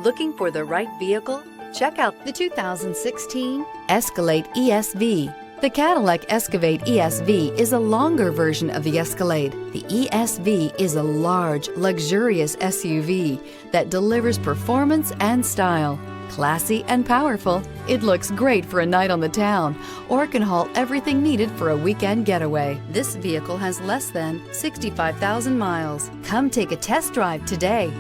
Looking for the right vehicle? Check out the 2016 Escalade ESV. The Cadillac Escalade ESV is a longer version of the Escalade. The ESV is a large, luxurious SUV that delivers performance and style. Classy and powerful, it looks great for a night on the town or can haul everything needed for a weekend getaway. This vehicle has less than 65,000 miles. Come take a test drive today.